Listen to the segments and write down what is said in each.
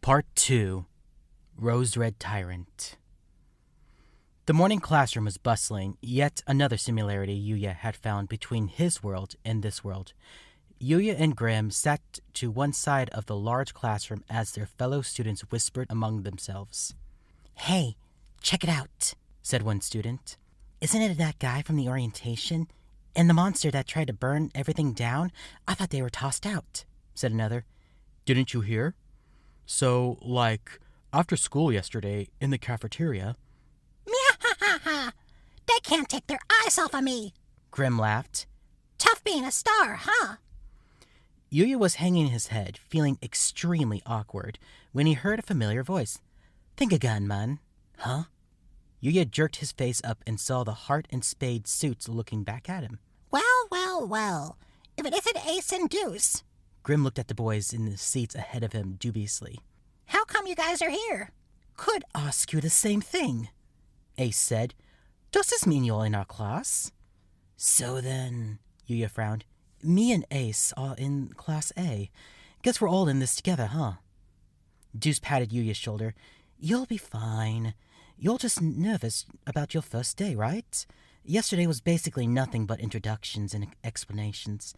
Part 2. Rose Red Tyrant. The morning classroom was bustling, yet another similarity Yuya had found between his world and this world. Yuya and Grimm sat to one side of the large classroom as their fellow students whispered among themselves. "Hey, check it out," said one student. "Isn't it that guy from the orientation? And the monster that tried to burn everything down? I thought they were tossed out," said another. "Didn't you hear? So, after school yesterday, in the cafeteria..." "Meow-ha-ha-ha! They can't take their eyes off of me!" Grimm laughed. "Tough being a star, huh?" Yuya was hanging his head, feeling extremely awkward, when he heard a familiar voice. "Think again, man." "Huh?" Yuya jerked his face up and saw the Heart and Spade suits looking back at him. Well, if it isn't Ace and Deuce." Grimm looked at the boys in the seats ahead of him dubiously. "How come you guys are here?" "Could ask you the same thing," Ace said. "Does this mean you're in our class?" "So then," Yuya frowned, "me and Ace are in Class A. Guess we're all in this together, huh?" Deuce patted Yuya's shoulder. "You'll be fine. You're just nervous about your first day, right? Yesterday was basically nothing but introductions and explanations.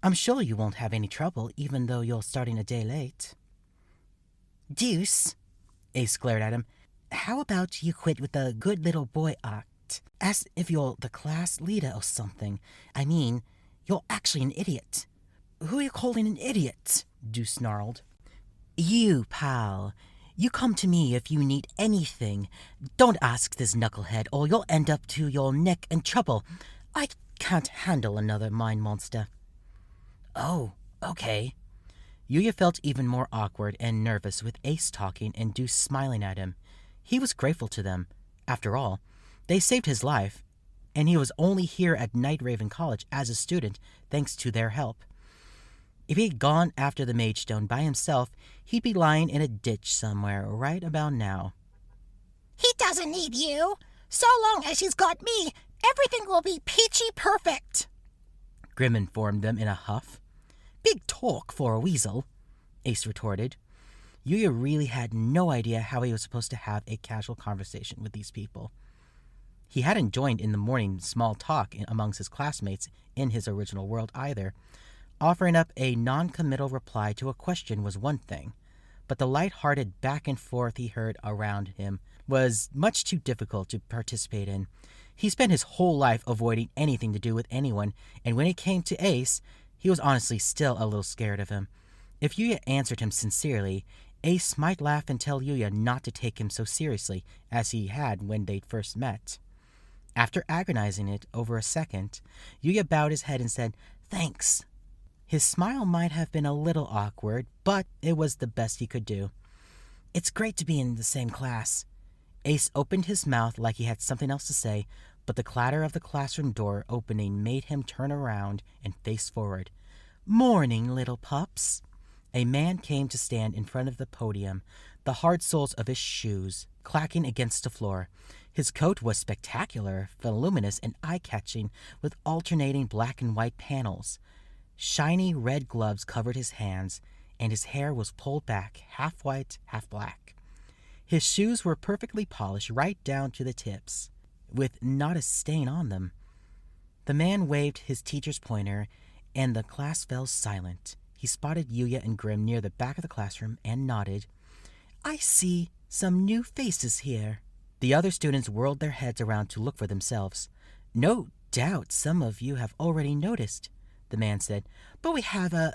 I'm sure you won't have any trouble, even though you're starting a day late." "Deuce," Ace glared at him, "how about you quit with the good little boy act? As if you're the class leader or something. I mean, you're actually an idiot." "Who are you calling an idiot?" Deuce snarled. "You, pal. You come to me if you need anything. Don't ask this knucklehead or you'll end up to your neck in trouble. I can't handle another mind monster." "Oh, okay." Yuya felt even more awkward and nervous with Ace talking and Deuce smiling at him. He was grateful to them. After all, they saved his life, and he was only here at Night Raven College as a student thanks to their help. If he had gone after the Mage Stone by himself, he'd be lying in a ditch somewhere right about now. "He doesn't need you. So long as he's got me, everything will be peachy perfect," Grimm informed them in a huff. "Big talk for a weasel," Ace retorted. Yuya really had no idea how he was supposed to have a casual conversation with these people. He hadn't joined in the morning small talk amongst his classmates in his original world either. Offering up a non-committal reply to a question was one thing, but the light-hearted back and forth he heard around him was much too difficult to participate in. He spent his whole life avoiding anything to do with anyone, and when it came to Ace, he was honestly still a little scared of him. If Yuya answered him sincerely, Ace might laugh and tell Yuya not to take him so seriously as he had when they'd first met. After agonizing it over a second, Yuya bowed his head and said, "Thanks." His smile might have been a little awkward, but it was the best he could do. "It's great to be in the same class." Ace opened his mouth like he had something else to say, but the clatter of the classroom door opening made him turn around and face forward. "Morning, little pups." A man came to stand in front of the podium, the hard soles of his shoes clacking against the floor. His coat was spectacular, voluminous, and eye-catching, with alternating black and white panels. Shiny red gloves covered his hands, and his hair was pulled back, half white, half black. His shoes were perfectly polished right down to the tips, with not a stain on them. The man waved his teacher's pointer, and the class fell silent. He spotted Yuya and Grimm near the back of the classroom and nodded. "I see some new faces here." The other students whirled their heads around to look for themselves. "No doubt some of you have already noticed," the man said, "but we have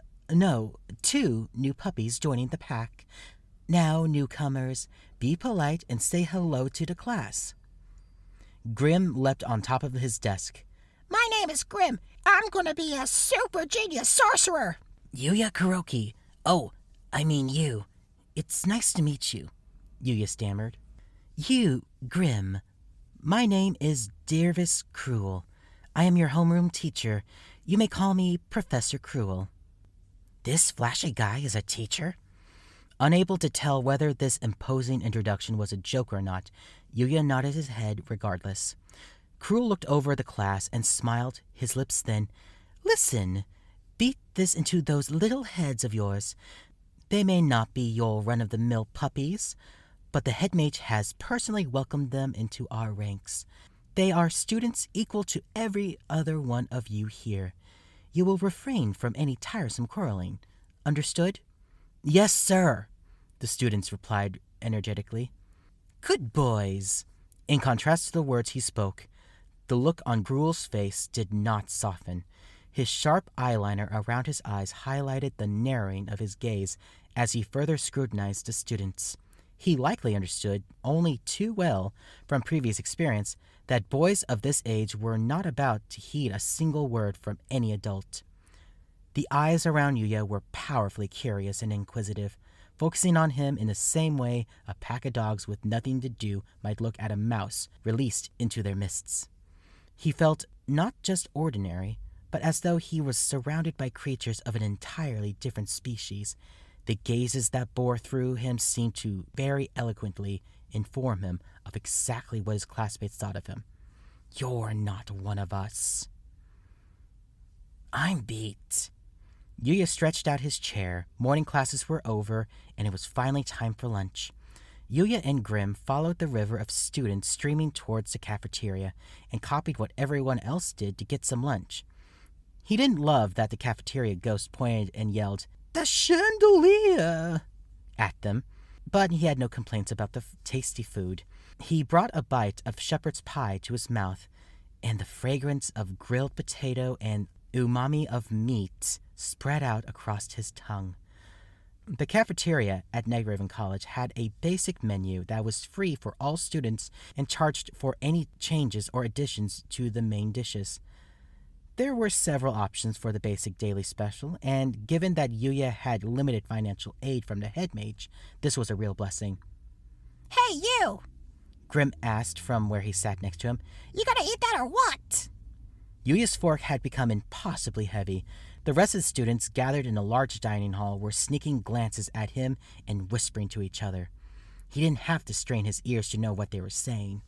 two new puppies joining the pack. Now, newcomers, be polite and say hello to the class." Grimm leapt on top of his desk. "My name is Grimm. I'm gonna be a super genius sorcerer." "Yuya Kuroki. Oh, I mean you. It's nice to meet you," Yuya stammered. "You, Grimm. My name is Dirvis Cruel. I am your homeroom teacher. You may call me Professor Cruel." "This flashy guy is a teacher?" Unable to tell whether this imposing introduction was a joke or not, Yuya nodded his head regardless. Cruel looked over the class and smiled, his lips thin. "Listen, beat this into those little heads of yours. They may not be your run-of-the-mill puppies, but the head mage has personally welcomed them into our ranks. They are students equal to every other one of you here. You will refrain from any tiresome quarreling. Understood? Yes, sir, the students replied energetically. Good boys. In contrast to the words he spoke, the look on Gruel's face did not soften. His sharp eyeliner around his eyes highlighted the narrowing of his gaze as he further scrutinized the students. He likely understood only too well from previous experience that boys of this age were not about to heed a single word from any adult. The eyes around Yuya were powerfully curious and inquisitive, focusing on him in the same way a pack of dogs with nothing to do might look at a mouse released into their midst. He felt not just ordinary, but as though he was surrounded by creatures of an entirely different species. The gazes that bore through him seemed to very eloquently inform him of exactly what his classmates thought of him. You're not one of us. I'm beat. Yuya stretched out his chair. Morning classes were over, and it was finally time for lunch. Yuya and Grim followed the river of students streaming towards the cafeteria and copied what everyone else did to get some lunch. He didn't love that the cafeteria ghost pointed and yelled, "The chandelier!" at them, but he had no complaints about the tasty food. He brought a bite of shepherd's pie to his mouth, and the fragrance of grilled potato and umami of meat spread out across his tongue. The cafeteria at Negraven College had a basic menu that was free for all students and charged for any changes or additions to the main dishes. There were several options for the basic daily special, and given that Yuya had limited financial aid from the head mage, this was a real blessing. Hey, you! Grim asked from where he sat next to him. You gonna eat that or what? Yuya's fork had become impossibly heavy. The rest of the students gathered in a large dining hall were sneaking glances at him and whispering to each other. He didn't have to strain his ears to know what they were saying.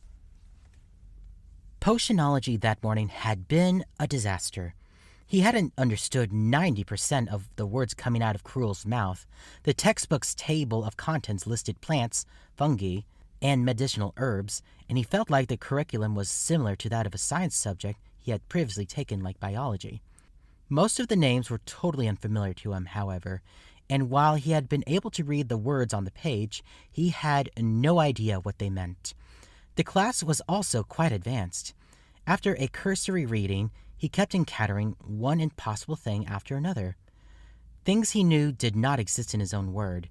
Potionology that morning had been a disaster. He hadn't understood 90% of the words coming out of Cruel's mouth. The textbook's table of contents listed plants, fungi, and medicinal herbs, and he felt like the curriculum was similar to that of a science subject he had previously taken, like biology. Most of the names were totally unfamiliar to him, however, and while he had been able to read the words on the page, he had no idea what they meant. The class was also quite advanced. After a cursory reading, he kept encountering one impossible thing after another. Things he knew did not exist in his own word.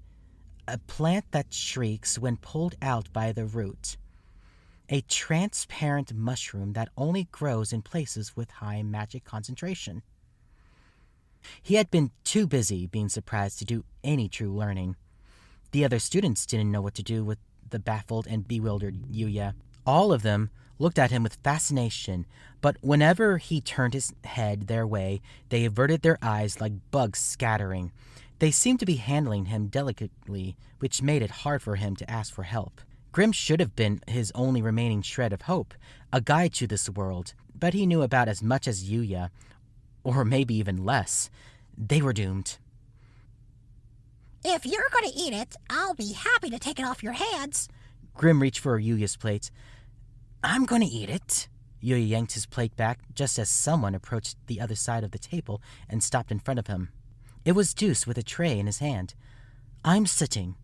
A plant that shrieks when pulled out by the root. A transparent mushroom that only grows in places with high magic concentration. He had been too busy being surprised to do any true learning. The other students didn't know what to do with the baffled and bewildered Yuya. All of them looked at him with fascination, but whenever he turned his head their way, they averted their eyes like bugs scattering. They seemed to be handling him delicately, which made it hard for him to ask for help. Grim should have been his only remaining shred of hope, a guide to this world, but he knew about as much as Yuya, or maybe even less. They were doomed. If you're gonna eat it, I'll be happy to take it off your hands. Grim reached for Yuya's plate. I'm gonna eat it. Yuya yanked his plate back just as someone approached the other side of the table and stopped in front of him. It was Deuce with a tray in his hand. I'm sitting,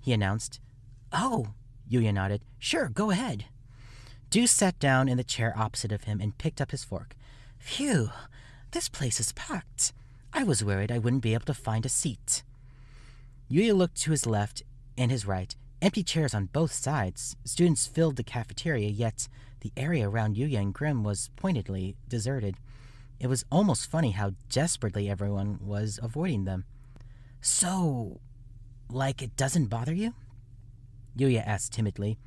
he announced. Oh, Yuya nodded. Sure, go ahead. Deuce sat down in the chair opposite of him and picked up his fork. Phew, this place is packed. I was worried I wouldn't be able to find a seat. Yuya looked to his left and his right. Empty chairs on both sides. Students filled the cafeteria, yet the area around Yuya and Grim was pointedly deserted. It was almost funny how desperately everyone was avoiding them. So, like it doesn't bother you? Yuya asked timidly.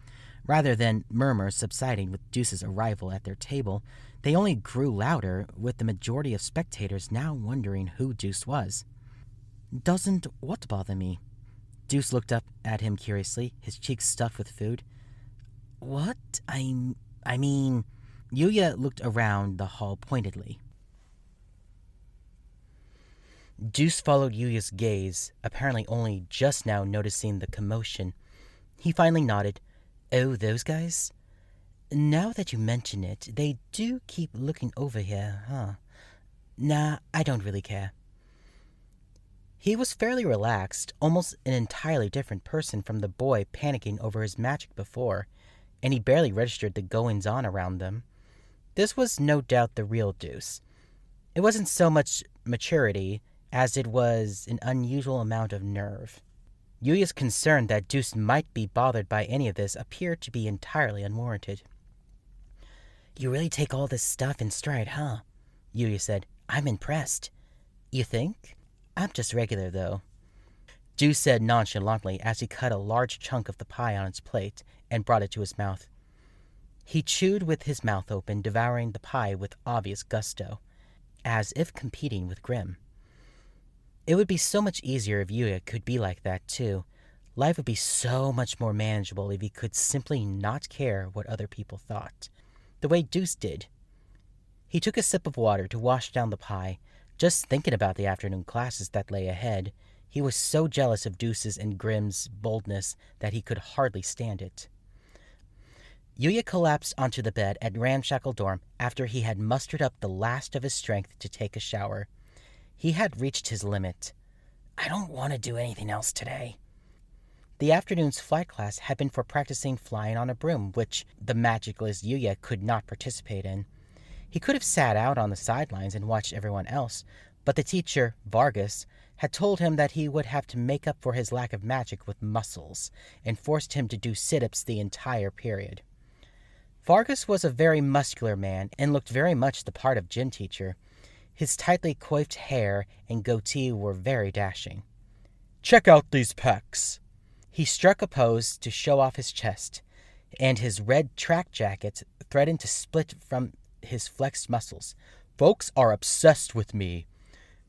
Rather than murmurs subsiding with Deuce's arrival at their table, they only grew louder, with the majority of spectators now wondering who Deuce was. Doesn't what bother me? Deuce looked up at him curiously, his cheeks stuffed with food. What? I mean... Yuya looked around the hall pointedly. Deuce followed Yuya's gaze, apparently only just now noticing the commotion. He finally nodded. Oh, those guys? Now that you mention it, they do keep looking over here, huh? Nah, I don't really care. He was fairly relaxed, almost an entirely different person from the boy panicking over his magic before, and he barely registered the goings-on around them. This was no doubt the real Deuce. It wasn't so much maturity as it was an unusual amount of nerve. Yuya's concern that Deuce might be bothered by any of this appeared to be entirely unwarranted. You really take all this stuff in stride, huh? Yuya said. I'm impressed. You think? I'm just regular, though. Deuce said nonchalantly as he cut a large chunk of the pie on his plate and brought it to his mouth. He chewed with his mouth open, devouring the pie with obvious gusto, as if competing with Grimm. It would be so much easier if Yuya could be like that, too. Life would be so much more manageable if he could simply not care what other people thought, the way Deuce did. He took a sip of water to wash down the pie, just thinking about the afternoon classes that lay ahead. He was so jealous of Deuce's and Grimm's boldness that he could hardly stand it. Yuya collapsed onto the bed at Ramshackle Dorm after he had mustered up the last of his strength to take a shower. He had reached his limit. I don't want to do anything else today. The afternoon's flight class had been for practicing flying on a broom, which the magicless Yuya could not participate in. He could have sat out on the sidelines and watched everyone else, but the teacher, Vargas, had told him that he would have to make up for his lack of magic with muscles, and forced him to do sit-ups the entire period. Vargas was a very muscular man and looked very much the part of gym teacher. His tightly coiffed hair and goatee were very dashing. Check out these pecs. He struck a pose to show off his chest, and his red track jacket threatened to split from his flexed muscles. Folks are obsessed with me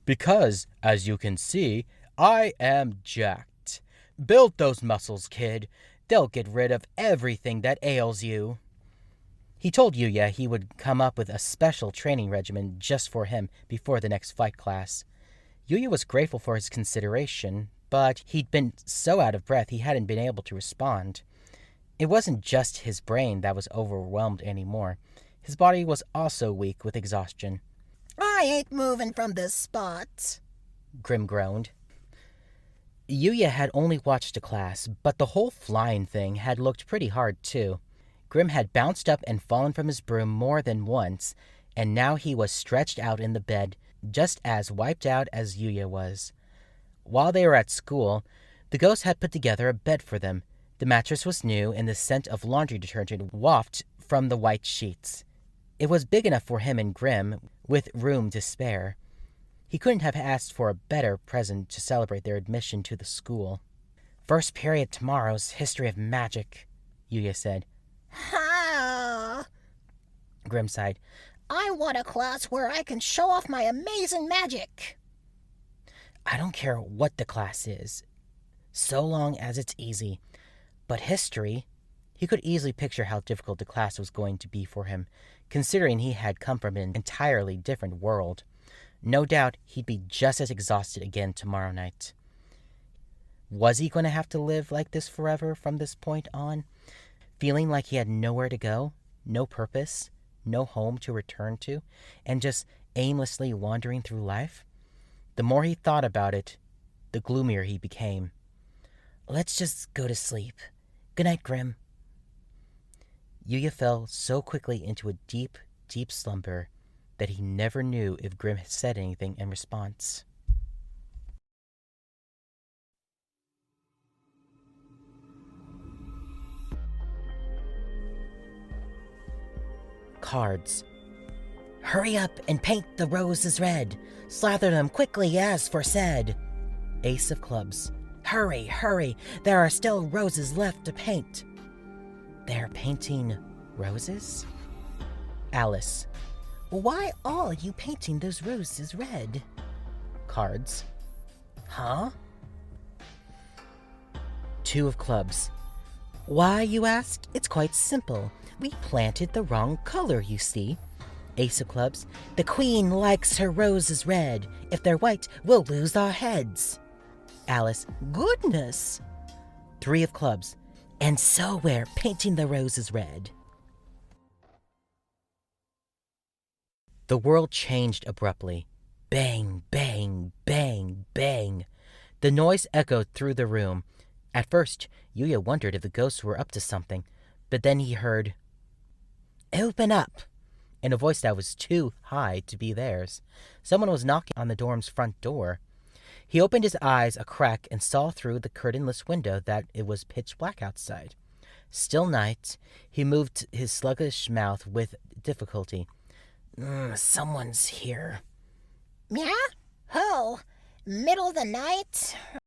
because, as you can see, I am jacked. Build those muscles, kid. They'll get rid of everything that ails you. He told Yuya he would come up with a special training regimen just for him before the next flight class. Yuya was grateful for his consideration, but he'd been so out of breath he hadn't been able to respond. It wasn't just his brain that was overwhelmed anymore. His body was also weak with exhaustion. I ain't moving from this spot, Grimm groaned. Yuya had only watched a class, but the whole flying thing had looked pretty hard, too. Grimm had bounced up and fallen from his broom more than once, and now he was stretched out in the bed, just as wiped out as Yuya was. While they were at school, the ghost had put together a bed for them. The mattress was new, and the scent of laundry detergent wafted from the white sheets. It was big enough for him and Grimm, with room to spare. He couldn't have asked for a better present to celebrate their admission to the school. First period tomorrow's History of Magic, Yuya said. Ha! Grimm sighed. I want a class where I can show off my amazing magic. I don't care what the class is, so long as it's easy. But history, he could easily picture how difficult the class was going to be for him, considering he had come from an entirely different world. No doubt he'd be just as exhausted again tomorrow night. Was he going to have to live like this forever from this point on? Feeling like he had nowhere to go, no purpose, no home to return to, and just aimlessly wandering through life? The more he thought about it, the gloomier he became. Let's just go to sleep. Good night, Grimm. Yuya fell so quickly into a deep, deep slumber that he never knew if Grimm had said anything in response. Cards. Hurry up and paint the roses red. Slather them quickly as foresaid. Ace of clubs. Hurry, hurry. There are still roses left to paint. They're painting roses? Alice. Why are you painting those roses red? Cards. Huh? Two of clubs. Why, you ask? It's quite simple. We planted the wrong color, you see. Ace of Clubs. The Queen likes her roses red. If they're white, we'll lose our heads. Alice. Goodness. Three of Clubs. And so we're painting the roses red. The world changed abruptly. Bang, bang, bang, bang. The noise echoed through the room. At first, Yuya wondered if the ghosts were up to something, but then he heard, "Open up," in a voice that was too high to be theirs. Someone was knocking on the dorm's front door. He opened his eyes a crack and saw through the curtainless window that it was pitch black outside. Still night, he moved his sluggish mouth with difficulty. Someone's here. Yeah? Who? Middle of the night?